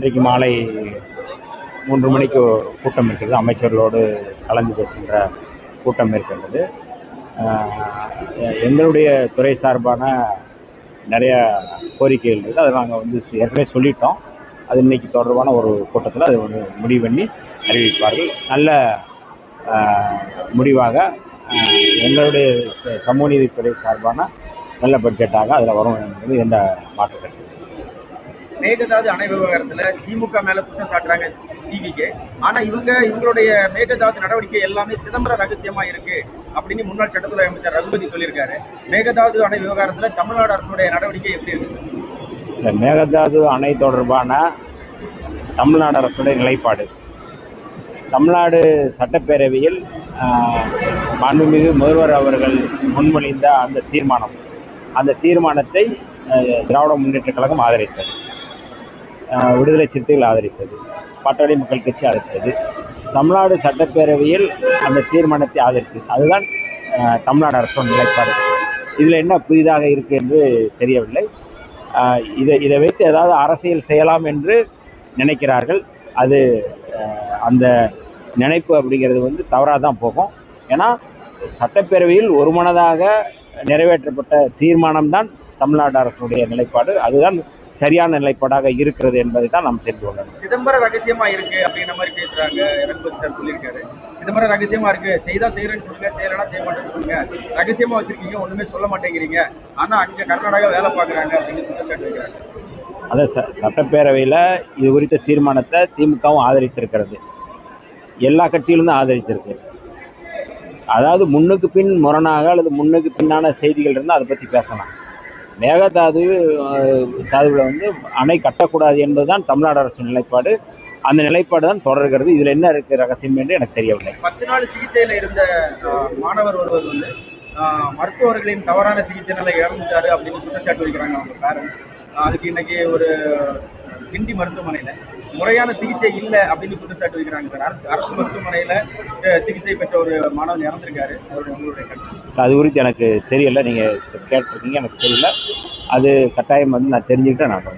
இன்றைக்கு மாலை 3 மணிக்கு கூட்டம் இருக்கிறது. அமைச்சர்களோடு கலந்து பேசுகின்ற கூட்டம் இருக்கின்றது. எங்களுடைய துறை சார்பான நிறைய கோரிக்கைகள் இருக்குது. அதை நாங்கள் ஏற்கனவே சொல்லிட்டோம். அது இன்றைக்கி தொடர்பான ஒரு கூட்டத்தில் அது முடிவு பண்ணி அறிவிப்பார்கள். நல்ல முடிவாக எங்களுடைய சமூக நீதித்துறை சார்பான நல்ல பட்ஜெட்டாக அதில் வரும் என்பது எந்த மாற்று கருத்து. மேகதாது அணை விவகாரத்தில் திமுக மேல குற்றம் சாட்டுறாங்க டிவிக்கு. ஆனா இவங்களுடைய மேகதாது நடவடிக்கை எல்லாமே சிதம்பர ரகசியமா இருக்கு அப்படின்னு முன்னாள் சட்டத்துறை அமைச்சர் ரகுபதி சொல்லியிருக்காரு. மேகதாது அணை விவகாரத்தில் தமிழ்நாடு அரசுடைய நடவடிக்கை எப்படி இருக்கு? இந்த மேகதாது அணை தொடர்பான தமிழ்நாடு அரசுடைய நிலைப்பாடு, தமிழ்நாடு சட்டப்பேரவையில் மாண்புமிகு முதல்வர் அவர்கள் முன்மொழிந்த அந்த தீர்மானத்தை திராவிட முன்னேற்றக் கழகம் ஆதரித்தது, விடுதலை சிறுத்தைகள் ஆதரித்தது, பாட்டாளி மக்கள் கட்சி ஆதரித்தது, தமிழ்நாடு சட்டப்பேரவையில் அந்த தீர்மானத்தை ஆதரித்தது. அதுதான் தமிழ்நாடு அரசோட நிலைப்பாடு. இதில் என்ன புதிதாக இருக்குது என்று தெரியவில்லை. இதை வைத்து ஏதாவது அரசியல் செய்யலாம் என்று நினைக்கிறார்கள். அது அந்த நினைப்பு அப்படிங்கிறது தவறாக தான் போகும். ஏன்னா சட்டப்பேரவையில் ஒருமனதாக நிறைவேற்றப்பட்ட தீர்மானம்தான் தமிழ்நாடு அரசுடைய நிலைப்பாடு. அதுதான் சரியான நிலைப்பாடாக இருக்கிறது என்பதை தான் நாம் தெரிந்து கொள்ளணும். சிதம்பர ரகசியமா இருக்கு அப்படின்ற மாதிரி பேசுறாங்க. ரகுபதி சார் சொல்லியிருக்காரு, சிதம்பர ரகசியமா இருக்கு, செய்தா செய்யறேன்னு சொல்லுங்க, செய்யறனா செய்ய மாட்டேன்னு சொல்லுங்க, ரகசியமா வச்சிருக்கீங்க, ஒண்ணுமே சொல்ல மாட்டேங்கிறீங்க, ஆனா அங்க கர்நாடகா வேலை பார்க்குறாங்க அப்படின்னு குற்றச்சாட்டு வைக்கிறாங்க. அதை சட்டப்பேரவையில் இது குறித்த தீர்மானத்தை திமுகவும் ஆதரித்திருக்கிறது, எல்லா கட்சிகளும் தான் ஆதரிச்சிருக்கு. அதாவது முன்னுக்கு பின் முரணாக அல்லது முன்னுக்கு பின்னான செய்திகள் இருந்தால் அதை பற்றி பேசலாம். மேகதாதுவில் அணை கட்டக்கூடாது என்பதுதான் தமிழ்நாடு அரசு நிலைப்பாடு. அந்த நிலைப்பாடு தான் தொடர்கிறது. இதில் என்ன இருக்குது ரகசியம் என்று எனக்கு தெரியவில்லை. 10 நாள் சிகிச்சையில் இருந்த மாணவர் ஒருவர் மருத்துவர்களின் தவறான சிகிச்சைனால இறந்துட்டாரு அப்படின்னு குற்றச்சாட்டு வைக்கிறாங்க அவங்க பேரண்ட்ஸ். அதுக்கு இன்னைக்கு ஒரு கிண்டி மருத்துவமனையில் முறையான சிகிச்சை இல்லை அப்படின்னு குற்றச்சாட்டு வைக்கிறாங்க சார். அரசு மருத்துவமனையில் சிகிச்சை பெற்ற ஒரு மாணவன் இறந்துருக்காரு. உங்களுடைய கருத்து? அது குறித்து எனக்கு தெரியல. நீங்கள் கேட்டிருக்கீங்க, எனக்கு தெரியல. அது கட்டாயம் நான் தெரிஞ்சுக்கிட்டேன். நான்